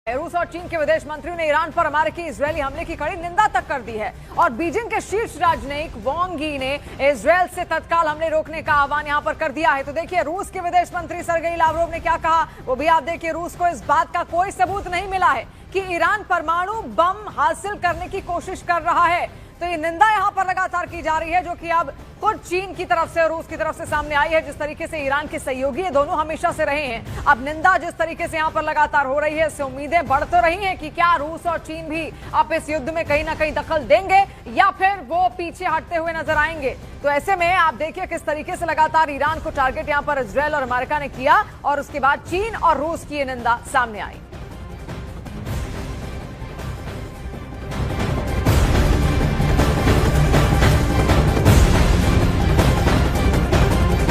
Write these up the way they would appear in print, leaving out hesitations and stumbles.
रूस और चीन के विदेश मंत्रियों ने ईरान पर अमेरिकी इजरायली हमले की कड़ी निंदा तक कर दी है और बीजिंग के शीर्ष राजनयिक वांग यी ने इजरायल से तत्काल हमले रोकने का आह्वान यहां पर कर दिया है। तो देखिए रूस के विदेश मंत्री सर्गेई लावरोव ने क्या कहा, वो भी आप देखिए। रूस को इस बात का कोई सबूत नहीं मिला है कि ईरान परमाणु बम हासिल करने की कोशिश कर रहा है। तो ये निंदा यहां पर लगातार की जा रही है, जो कि अब खुद चीन की तरफ से और रूस की तरफ से सामने आई है। जिस तरीके से ईरान के सहयोगी ये दोनों हमेशा से रहे हैं, अब निंदा जिस तरीके से यहां पर लगातार हो रही है, इससे उम्मीदें बढ़ तो रही हैं कि क्या रूस और चीन भी अब इस युद्ध में कहीं ना कहीं दखल देंगे या फिर वो पीछे हटते हुए नजर आएंगे। तो ऐसे में आप देखिए किस तरीके से लगातार ईरान को टारगेट यहां पर इजरायल और अमेरिका ने किया और उसके बाद चीन और रूस की ये निंदा सामने आई।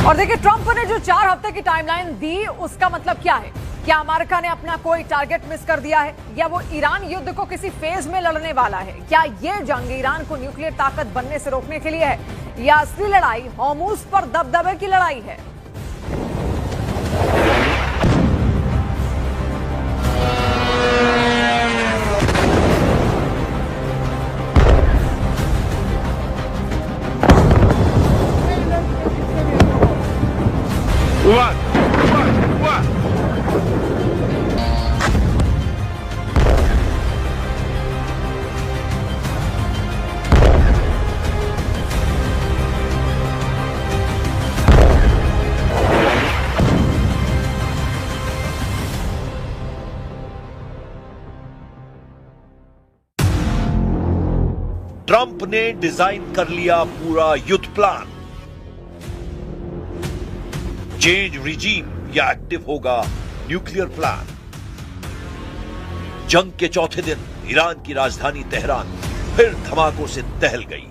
और देखिए ट्रंप ने जो 4 हफ्ते की टाइमलाइन दी, उसका मतलब क्या है? क्या अमेरिका ने अपना कोई टारगेट मिस कर दिया है या वो ईरान युद्ध को किसी फेज में लड़ने वाला है? क्या ये जंग ईरान को न्यूक्लियर ताकत बनने से रोकने के लिए है या असली लड़ाई हॉर्मुज पर दबदबे की लड़ाई है? ट्रंप ने डिजाइन कर लिया पूरा युद्ध प्लान। चेंज रिजीम या एक्टिव होगा न्यूक्लियर प्लान। जंग के चौथे दिन ईरान की राजधानी तेहरान फिर धमाकों से दहल गई।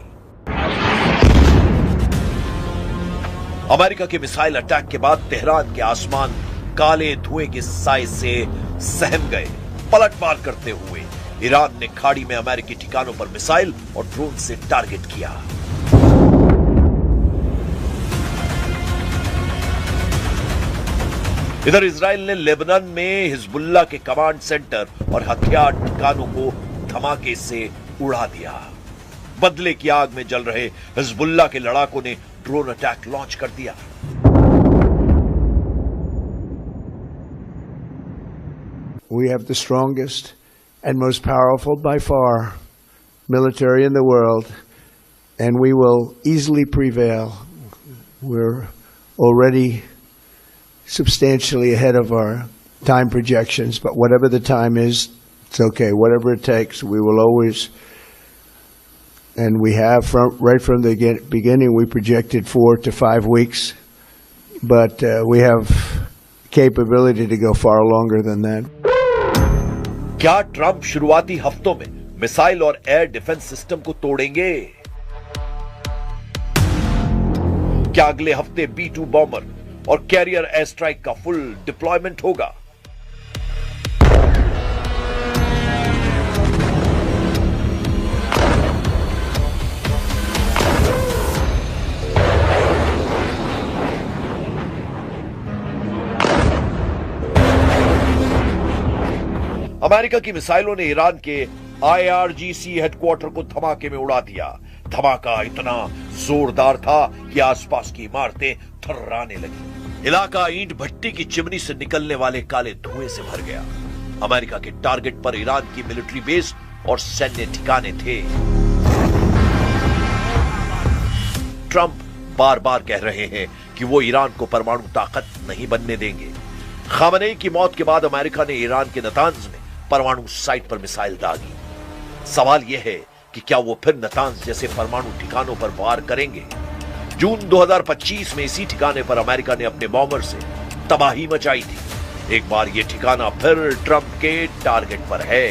अमेरिका के मिसाइल अटैक के बाद तेहरान के आसमान काले धुएं के साए से सहम गए। पलटवार करते हुए ईरान ने खाड़ी में अमेरिकी ठिकानों पर मिसाइल और ड्रोन से टारगेट किया। इधर इजराइल ने लेबनान में हिजबुल्लाह के कमांड सेंटर और हथियार ठिकानों को धमाके से उड़ा दिया। बदले की आग में जल रहे हिजबुल्लाह के लड़ाकों ने ड्रोन अटैक लॉन्च कर दिया। We have the strongest and most powerful by far military in the world, and we will easily prevail. We're already substantially ahead of our time projections, but whatever the time is, it's okay. Whatever it takes, we will always, and we have right from the beginning, we projected 4 to 5 weeks, but we have capability to go far longer than that. क्या Trump शुरुआती हफ्तों में missile और air defence system को तोड़ेंगे? क्या अगले हफ्ते B-2 बॉम्बर और कैरियर एयर स्ट्राइक का फुल डिप्लॉयमेंट होगा? अमेरिका की मिसाइलों ने ईरान के IRGC हेडक्वार्टर को धमाके में उड़ा दिया। धमाका इतना जोरदार था कि आसपास की इमारतें थर्राने लगी। इलाका ईंट भट्टी की चिमनी से निकलने वाले काले धुएं से भर गया। अमेरिका के टारगेट पर ईरान की मिलिट्री बेस और सैन्य ठिकाने थे। ट्रंप बार बार कह रहे हैं कि वो ईरान को परमाणु ताकत नहीं बनने देंगे। खामनेई की मौत के बाद अमेरिका ने ईरान के नतांज में परमाणु साइट पर मिसाइल दागी। सवाल यह है कि क्या वो फिर नतांज जैसे परमाणु ठिकानों पर वार करेंगे? जून 2025 में इसी ठिकाने पर अमेरिका ने अपने बॉम्बर से तबाही मचाई थी। एक बार ये ठिकाना फिर ट्रंप के टारगेट पर है।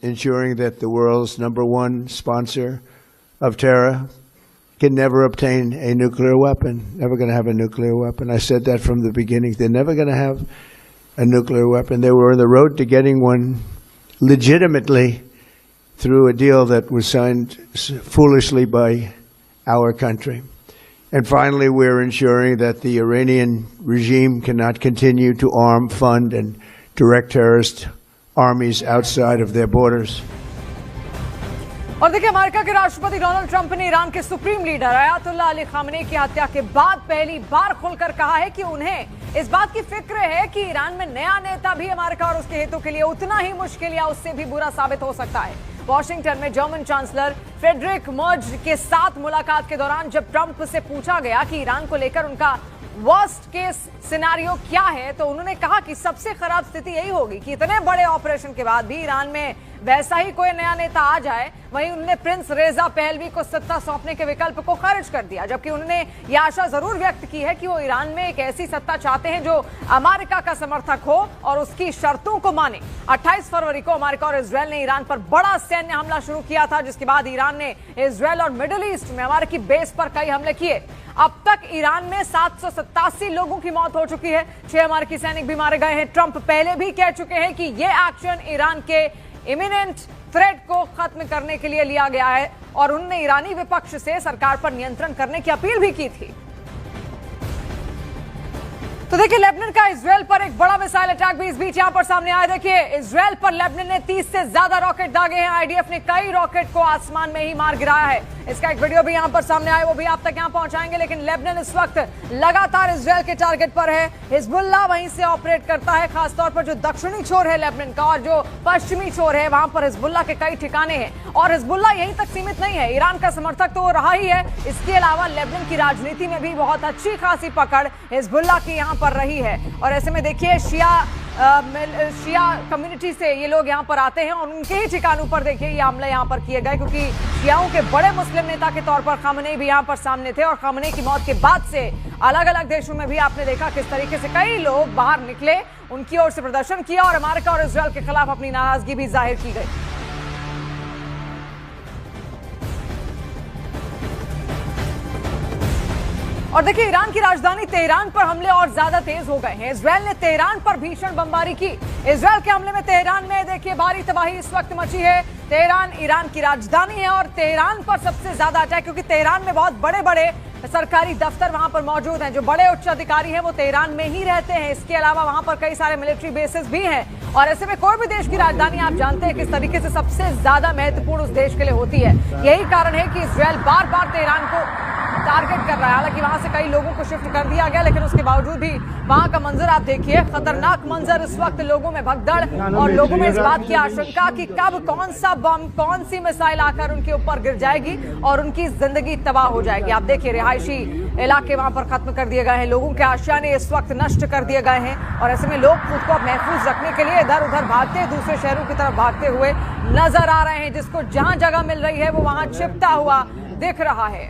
Ensuring that the world's #1 sponsor of terror can never obtain a nuclear weapon. Never going to have a nuclear weapon. I said that from the beginning. They're never going to have a nuclear weapon. They were on the road to getting one legitimately through a deal that was signed foolishly by our country. And finally, we're ensuring that the Iranian regime cannot continue to arm, fund, and direct terrorist armies outside of their borders. और देखिए, America के राष्ट्रपति Donald Trump ने Iran के supreme leader Ayatollah Ali Khamenei की हत्या के बाद पहली बार खुलकर कहा है कि उन्हें इस बात की फिक्र है कि ईरान में नया नेता भी अमेरिका और उसके हितों के लिए उतना ही मुश्किल या उससे भी बुरा साबित हो सकता है। वॉशिंगटन में जर्मन चांसलर फ्रेडरिक मर्ज के साथ मुलाकात के दौरान जब ट्रंप से पूछा गया कि ईरान को लेकर उनका वर्स्ट केस सिनेरियो क्या है, तो उन्होंने कहा कि सबसे खराब स्थिति यही होगी कि इतने बड़े ऑपरेशन के बाद भी ईरान में वैसा ही कोई नया नेता आ जाए। वहीं उन्होंने प्रिंस रेजा पहलवी को सत्ता सौंपने के विकल्प को खारिज कर दिया, जबकि उन्होंने यह आशा जरूर व्यक्त की है कि वो ईरान में एक ऐसी सत्ता चाहते हैं जो अमेरिका का समर्थक हो और उसकी शर्तों को माने। 28 फरवरी को अमेरिका और इजरायल ने ईरान पर बड़ा सैन्य हमला शुरू किया था, जिसके बाद ईरान ने इजरायल और मिडिल ईस्ट में अमेरिकी बेस पर कई हमले किए। अब तक ईरान में 787 लोगों की मौत हो चुकी है, 6 अमेरिकी सैनिक भी मारे गए हैं। ट्रंप पहले भी कह चुके हैं कि यह एक्शन ईरान के इमिनेंट थ्रेट को खत्म करने के लिए लिया गया है और उन्होंने ईरानी विपक्ष से सरकार पर नियंत्रण करने की अपील भी की थी। तो देखिए, लेबनान का इजरायल पर एक बड़ा मिसाइल अटैक भी इस बीच यहां पर सामने आया। देखिए, इजरायल पर लेबनान ने 30 से ज्यादा रॉकेट दागे हैं। आईडीएफ ने कई रॉकेट को आसमान में ही मार गिराया है। इसका एक वीडियो भी यहां पर सामने आया, वो भी आप तक यहां पहुंचाएंगे। लेकिन लेबनान इस वक्त लगातार इजरायल के टारगेट पर है। हिजबुल्लाह वहीं से ऑपरेट करता है, खासतौर पर जो दक्षिणी छोर है लेबनान का और जो पश्चिमी छोर है, वहां पर हिजबुल्लाह के कई ठिकाने हैं। और हिजबुल्लाह यहीं तक सीमित नहीं है, ईरान का समर्थक तो रहा ही है, इसके अलावा लेबनान की राजनीति में भी बहुत अच्छी खासी पकड़ हिजबुल्लाह की यहां पर रही है। और ऐसे में देखिए, शिया कम्युनिटी से ये लोग यहाँ पर आते हैं और उनके ही ठिकानों पर देखिए ये हमले यहाँ पर किए गए, क्योंकि शियाओं के बड़े मुस्लिम नेता के तौर पर खामनेई भी यहाँ पर सामने थे। और खामनेई की मौत के बाद से अलग अलग देशों में भी आपने देखा किस तरीके से कई लोग बाहर निकले, उनकी ओर से प्रदर्शन किया और अमेरिका और इजरायल के खिलाफ अपनी नाराजगी भी जाहिर की गई। और देखिए, ईरान की राजधानी तेहरान पर हमले और ज्यादा तेज हो गए हैं। इजरायल ने तेहरान पर भीषण बमबारी की। इजरायल के हमले में तेहरान में देखिए भारी तबाही इस वक्त मची है। तेहरान ईरान की राजधानी है और तेहरान पर सबसे ज्यादा अटैक, क्योंकि तेहरान में बहुत बड़े बड़े सरकारी दफ्तर वहां पर मौजूद हैं। जो बड़े उच्च अधिकारी हैं वो तेहरान में ही रहते हैं। इसके अलावा वहां पर कई सारे मिलिट्री बेसेस भी हैं। और ऐसे में कोई भी देश की राजधानी आप जानते हैं किस तरीके से सबसे ज्यादा महत्वपूर्ण उस देश के लिए होती है। यही कारण है कि इजरायल बार बार तेहरान को टारगेट कर रहा है। हालांकि वहां से कई लोगों को शिफ्ट कर दिया गया, लेकिन उसके बावजूद भी वहां का मंजर आप देखिए, खतरनाक मंजर। इस वक्त लोगों में भगदड़ और लोगों में इस बात की आशंका कि कब कौन सा बम, कौन सी मिसाइल आकर उनके ऊपर गिर जाएगी और उनकी जिंदगी तबाह हो जाएगी। आप देखिए, रिहायशी इलाके वहां पर खत्म कर दिए गए हैं, लोगों के आशियाने इस वक्त नष्ट कर दिए गए हैं। और ऐसे में लोग खुद को महफूज रखने के लिए इधर उधर भागते, दूसरे शहरों की तरफ भागते हुए नजर आ रहे हैं। जिसको जहां जगह मिल रही है वो वहां छिपता हुआ दिख रहा है।